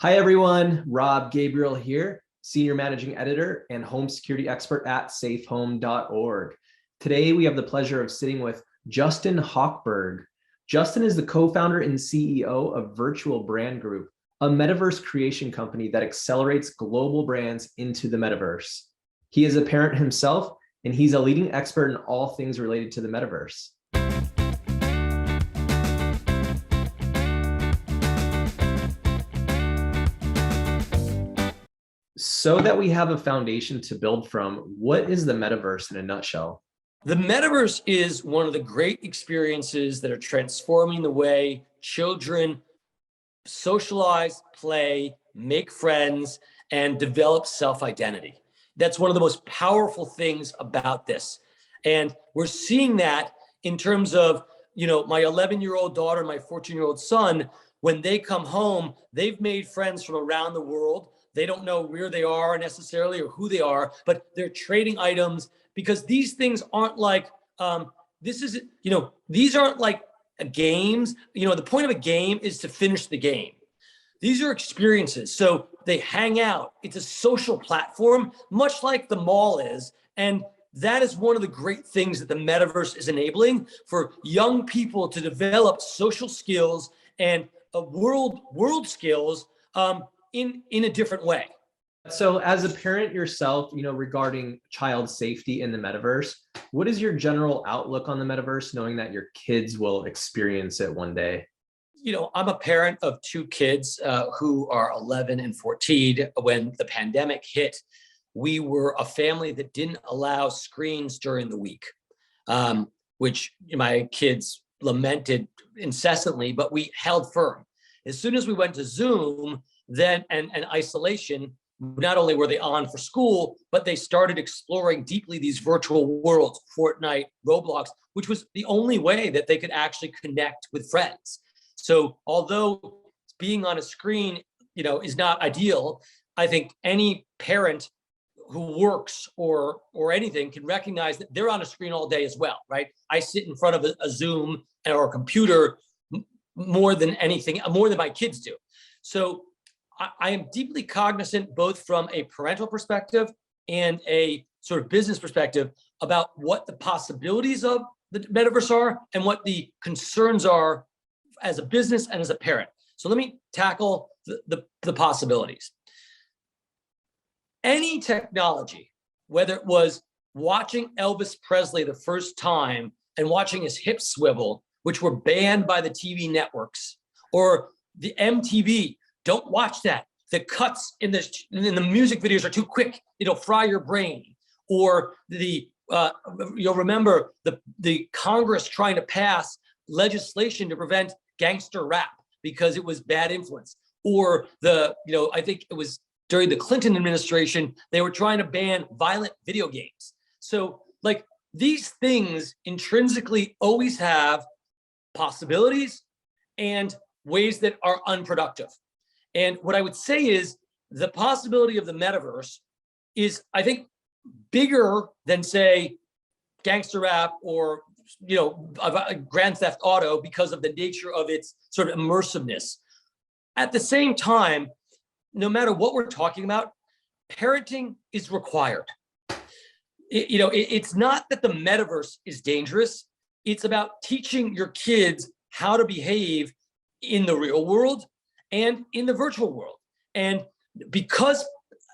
Hi everyone, Rob Gabriel here, Senior Managing Editor and Home Security Expert at safehome.org. Today we have the pleasure of sitting with Justin Hochberg. Justin is the co-founder and CEO of Virtual Brand Group, a metaverse creation company that accelerates global brands into the metaverse. He is a parent himself, and he's a leading expert in all things related to the metaverse. So that we have a foundation to build from, what is the metaverse in a nutshell? The metaverse is one of the great experiences that are transforming the way children socialize, play, make friends, and develop self-identity. That's one of the most powerful things about this. And we're seeing that in terms of, my 11-year-old daughter, my 14-year-old son, when they come home, they've made friends from around the world. They don't know where they are necessarily or who they are, but they're trading items because these things aren't like, these aren't like games. The point of a game is to finish the game. These are experiences. So they hang out. It's a social platform, much like the mall is. And that is one of the great things that the metaverse is enabling for young people to develop social skills and world skills in a different way. So as a parent yourself, regarding child safety in the metaverse, what is your general outlook on the metaverse, knowing that your kids will experience it one day? I'm a parent of two kids who are 11 and 14. When the pandemic hit, we were a family that didn't allow screens during the week, which my kids lamented incessantly, but we held firm. As soon as we went to Zoom, then and isolation, not only were they on for school, but they started exploring deeply these virtual worlds, Fortnite, Roblox, which was the only way that they could actually connect with friends. So although being on a screen, is not ideal, I think any parent who works or anything can recognize that they're on a screen all day as well, right? I sit in front of a Zoom or a computer more than anything, more than my kids do. So I am deeply cognizant, both from a parental perspective and a sort of business perspective, about what the possibilities of the metaverse are and what the concerns are as a business and as a parent. So let me tackle the possibilities. Any technology, whether it was watching Elvis Presley the first time and watching his hips swivel, which were banned by the TV networks, or the MTV, don't watch that. The cuts in the music videos are too quick. It'll fry your brain. Or you'll remember the Congress trying to pass legislation to prevent gangster rap because it was bad influence. Or I think it was during the Clinton administration, they were trying to ban violent video games. So like these things intrinsically always have possibilities and ways that are unproductive. And what I would say is the possibility of the metaverse is, I think, bigger than, say, gangster rap or, Grand Theft Auto because of the nature of its sort of immersiveness. At the same time, no matter what we're talking about, parenting is required. It's not that the metaverse is dangerous. It's about teaching your kids how to behave in the real world and in the virtual world. And because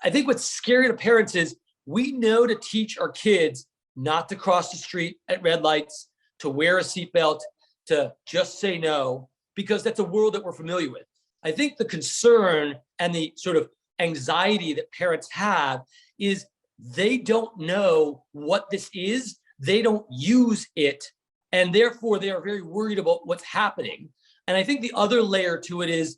I think what's scary to parents is we know to teach our kids not to cross the street at red lights, to wear a seatbelt, to just say no, because that's a world that we're familiar with. I think the concern and the sort of anxiety that parents have is they don't know what this is, they don't use it, and therefore they are very worried about what's happening. And I think the other layer to it is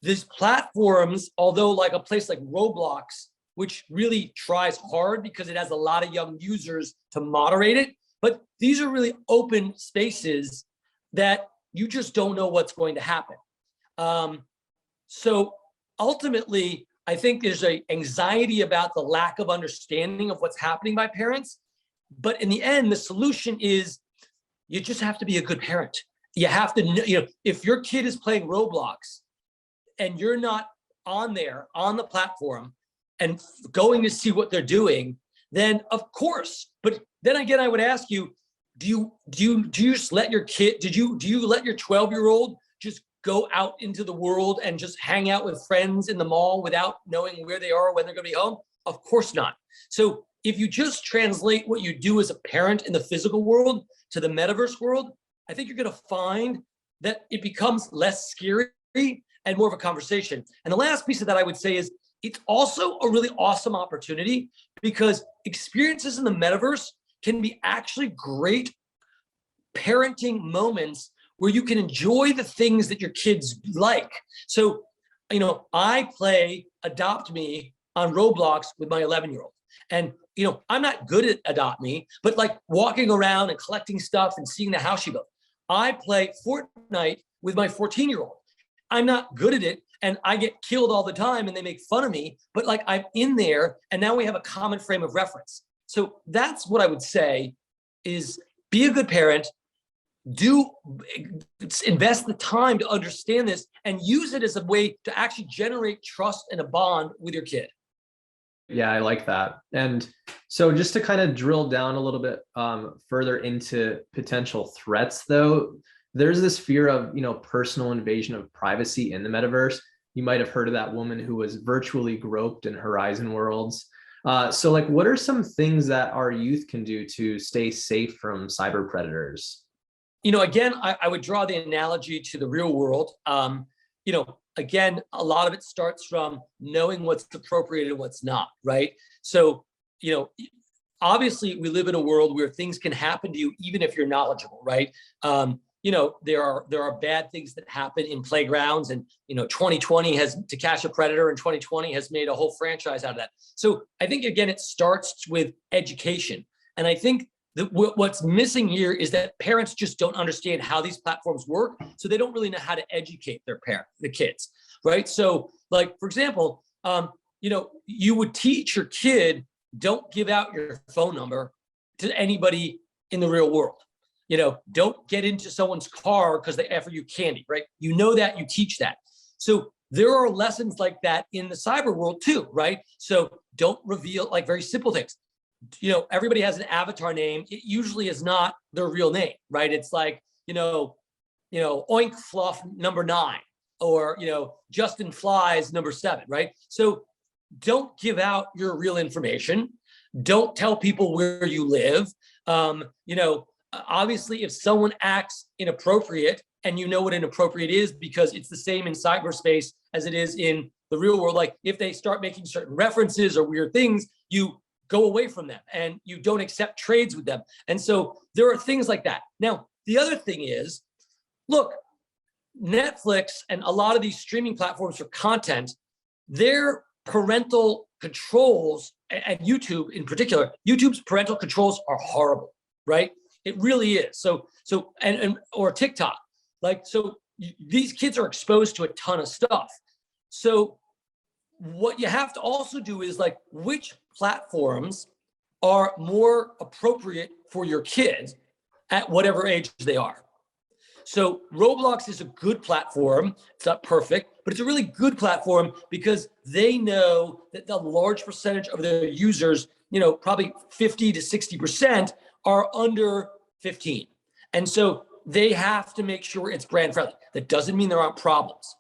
these platforms, although like a place like Roblox, which really tries hard because it has a lot of young users to moderate it, but these are really open spaces that you just don't know what's going to happen. So ultimately, I think there's an anxiety about the lack of understanding of what's happening by parents. But in the end, the solution is you just have to be a good parent. You have to, if your kid is playing Roblox and you're not on there on the platform and going to see what they're doing, then of course. But then again, I would ask you, do you just let your kid, do you let your 12-year-old just go out into the world and just hang out with friends in the mall without knowing where they are or when they're going to be home? Of course not. So if you just translate what you do as a parent in the physical world to the metaverse world, I think you're going to find that it becomes less scary and more of a conversation. And the last piece of that I would say is it's also a really awesome opportunity because experiences in the metaverse can be actually great parenting moments where you can enjoy the things that your kids like. So, I play Adopt Me on Roblox with my 11-year-old. And, I'm not good at Adopt Me, but like walking around and collecting stuff and seeing the house she built. I play Fortnite with my 14-year-old. I'm not good at it and I get killed all the time and they make fun of me, but like I'm in there and now we have a common frame of reference. So that's what I would say is be a good parent, invest the time to understand this and use it as a way to actually generate trust and a bond with your kid. Yeah, I like that. And so just to kind of drill down a little bit further into potential threats, though, there's this fear of, personal invasion of privacy in the metaverse. You might have heard of that woman who was virtually groped in Horizon Worlds. So like, what are some things that our youth can do to stay safe from cyber predators? Again, I would draw the analogy to the real world. Again, a lot of it starts from knowing what's appropriate and what's not, right? So, obviously we live in a world where things can happen to you even if you're knowledgeable, right? There are bad things that happen in playgrounds, and 2020 has To Catch a Predator, and 2020 has made a whole franchise out of that. So I think again it starts with education, and I think that what's missing here is that parents just don't understand how these platforms work, so they don't really know how to educate the kids, right? So, like for example, you would teach your kid, don't give out your phone number to anybody in the real world. Don't get into someone's car because they offer you candy, right? That, you teach that. So there are lessons like that in the cyber world too, right? So don't reveal like very simple things. Everybody has an avatar name. It usually is not their real name, right? It's like, Oink Fluff number 9, or, Justin Flies number 7, right? So don't give out your real information. Don't tell people where you live. Obviously, if someone acts inappropriate, and what inappropriate is, because it's the same in cyberspace as it is in the real world. Like if they start making certain references or weird things, you go away from them and you don't accept trades with them. And so there are things like that. Now, the other thing is, look, Netflix and a lot of these streaming platforms for content, their parental controls, and YouTube in particular, YouTube's parental controls are horrible, right? It really is. Or TikTok. These kids are exposed to a ton of stuff. So what you have to also do is like, which platforms are more appropriate for your kids at whatever age they are. So Roblox is a good platform. It's not perfect, but it's a really good platform because they know that the large percentage of their users, probably 50 to 60% are under 15. And so they have to make sure it's brand friendly. That doesn't mean there aren't problems.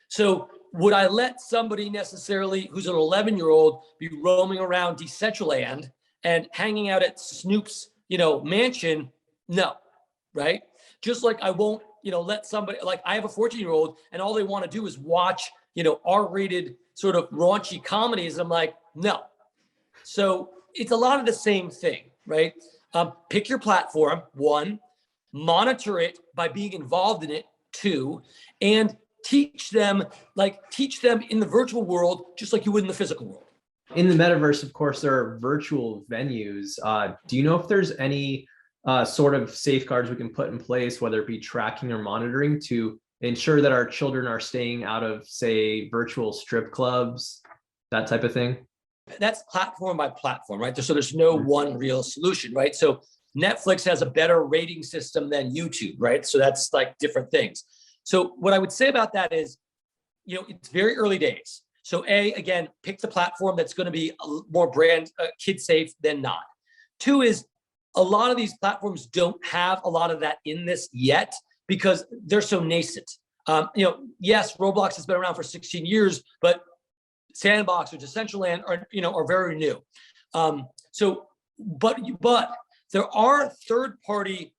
So would I let somebody necessarily who's an 11-year-old be roaming around Decentraland and hanging out at Snoop's, mansion? No, right? Just like I won't, let somebody, like I have a 14-year-old and all they want to do is watch, R-rated sort of raunchy comedies. I'm like, no. So it's a lot of the same thing, right? Pick your platform, 1, monitor it by being involved in it, 2, and teach them in the virtual world, just like you would in the physical world. In the metaverse, of course, there are virtual venues. Do you know if there's any sort of safeguards we can put in place, whether it be tracking or monitoring, to ensure that our children are staying out of, say, virtual strip clubs, that type of thing? That's platform by platform, right? So there's no one real solution, right? So Netflix has a better rating system than YouTube, right? So that's like different things. So what I would say about that is, it's very early days. So again, pick the platform that's going to be more brand kid safe than not. Two is a lot of these platforms don't have a lot of that in this yet because they're so nascent. Yes, Roblox has been around for 16 years, but Sandbox or Decentraland are very new. But there are third-party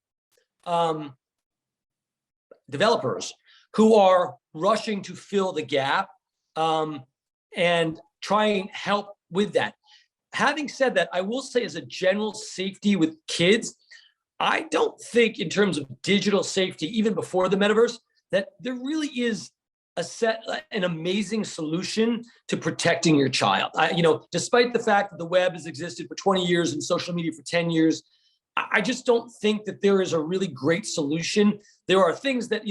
developers who are rushing to fill the gap and try and help with that. Having said that, I will say as a general safety with kids, I don't think in terms of digital safety, even before the metaverse, that there really is an amazing solution to protecting your child. Despite the fact that the web has existed for 20 years and social media for 10 years, I just don't think that there is a really great solution. There are things that,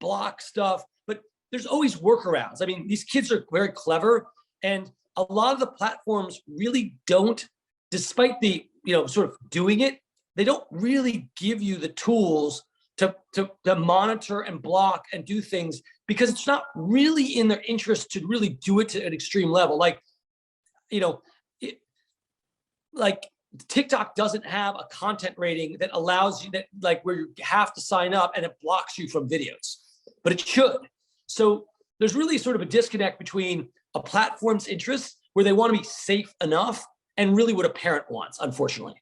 block stuff, but there's always workarounds. I mean, these kids are very clever, and a lot of the platforms really don't, despite the, sort of doing it, they don't really give you the tools to monitor and block and do things because it's not really in their interest to really do it to an extreme level. Like TikTok doesn't have a content rating that allows you that, like, where you have to sign up and it blocks you from videos, but it should. So there's really sort of a disconnect between a platform's interests where they want to be safe enough and really what a parent wants, unfortunately.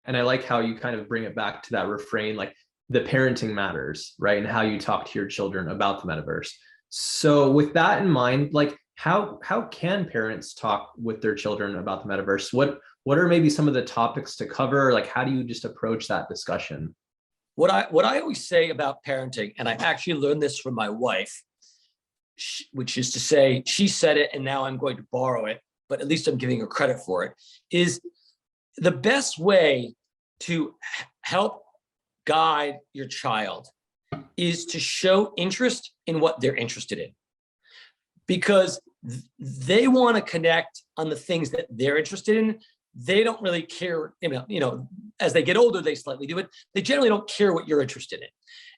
And I like how you kind of bring it back to that refrain, like the parenting matters, right? And how you talk to your children about the metaverse. So with that in mind, like how can parents talk with their children about the metaverse? What are maybe some of the topics to cover? Like, how do you just approach that discussion? What I always say about parenting, and I actually learned this from my wife, which is to say, she said it and now I'm going to borrow it, but at least I'm giving her credit for it, is the best way to help guide your child is to show interest in what they're interested in, because they want to connect on the things that they're interested in. They don't really care, as they get older, they slightly do it. They generally don't care what you're interested in.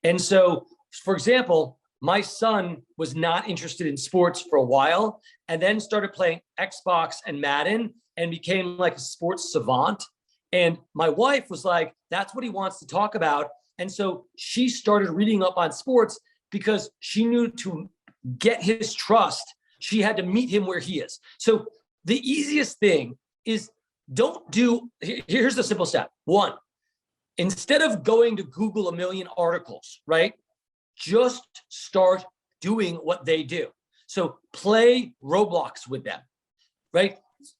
And so, for example, my son was not interested in sports for a while and then started playing Xbox and Madden and became like a sports savant. And my wife was like, that's what he wants to talk about. And so she started reading up on sports because she knew to get his trust, she had to meet him where he is. So the easiest thing is here's the simple step. One, instead of going to Google a million articles, right? Just start doing what they do. So play Roblox with them, right?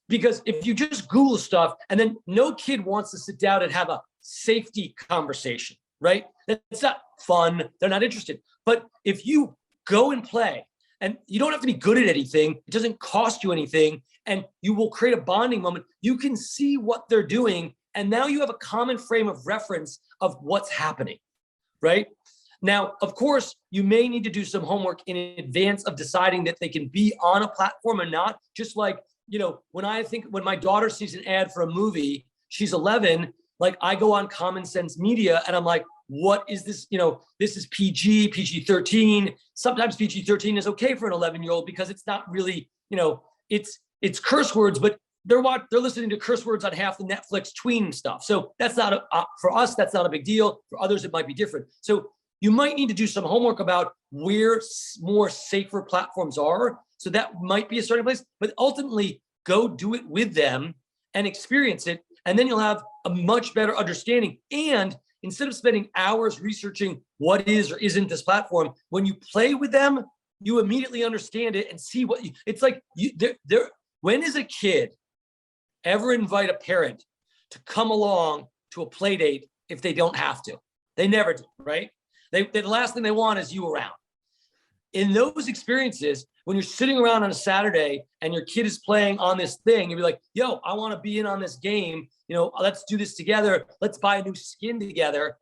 Because if you just Google stuff and then no kid wants to sit down and have a safety conversation, right? That's not fun. They're not interested. But if you go and play, and you don't have to be good at anything, it doesn't cost you anything, and you will create a bonding moment. You can see what they're doing, and now you have a common frame of reference of what's happening, right? Now, of course, you may need to do some homework in advance of deciding that they can be on a platform or not. Just like, when my daughter sees an ad for a movie, she's 11, like I go on Common Sense Media and I'm like, what is this? This is PG-13. Sometimes PG-13 is okay for an 11-year-old because it's not really, it's curse words, but they're listening to curse words on half the Netflix tween stuff. So that's not for us, that's not a big deal. For others, it might be different. So you might need to do some homework about where more safer platforms are. So that might be a starting place, but ultimately go do it with them and experience it. And then you'll have a much better understanding. And instead of spending hours researching what is or isn't this platform, when you play with them, you immediately understand it and see it's like when does a kid ever invite a parent to come along to a play date if they don't have to? They never do, right? The last thing they want is you around. In those experiences, when you're sitting around on a Saturday and your kid is playing on this thing, you'll be like, yo, I want to be in on this game. Let's do this together. Let's buy a new skin together.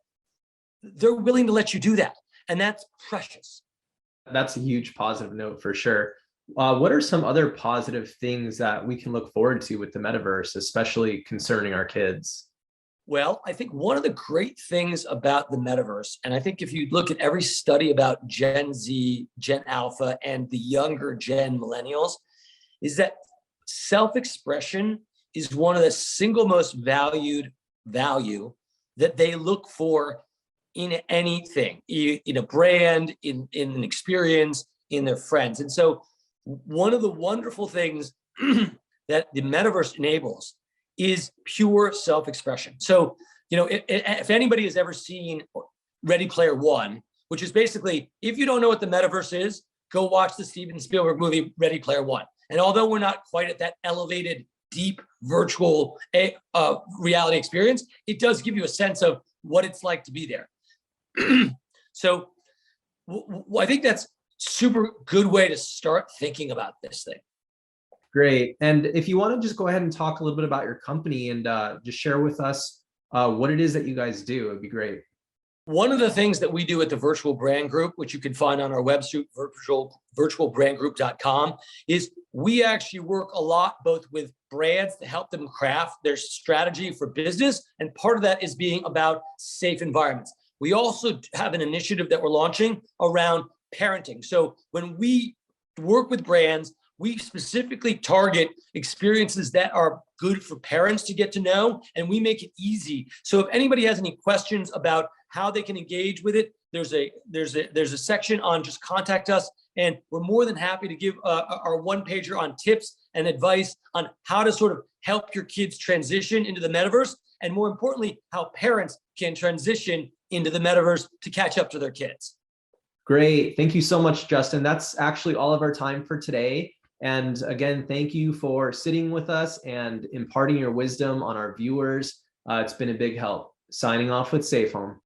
They're willing to let you do that. And that's precious. That's a huge positive note for sure. What are some other positive things that we can look forward to with the metaverse, especially concerning our kids? Well, I think one of the great things about the metaverse, and I think if you look at every study about Gen Z, Gen Alpha, and the younger Gen Millennials, is that self-expression is one of the single most valued value that they look for in anything, in a brand, in an experience, in their friends. And so one of the wonderful things that the metaverse enables is pure self-expression. So, if anybody has ever seen Ready Player One, which is basically, if you don't know what the metaverse is, go watch the Steven Spielberg movie Ready Player One. And although we're not quite at that elevated, deep virtual reality experience, it does give you a sense of what it's like to be there. So I think that's super good way to start thinking about this thing. Great. And if you want to just go ahead and talk a little bit about your company and just share with us what it is that you guys do, it'd be great. One of the things that we do at the Virtual Brand Group, which you can find on our website, virtualbrandgroup.com, is we actually work a lot both with brands to help them craft their strategy for business. And part of that is being about safe environments. We also have an initiative that we're launching around parenting. So when we work with brands, we specifically target experiences that are good for parents to get to know, and we make it easy. So if anybody has any questions about how they can engage with it, there's a section on just contact us, and we're more than happy to give our one pager on tips and advice on how to sort of help your kids transition into the metaverse, and more importantly, how parents can transition into the metaverse to catch up to their kids. Great. Thank you so much, Justin. That's actually all of our time for today. And again, thank you for sitting with us and imparting your wisdom on our viewers. It's been a big help. Signing off with Safe Home.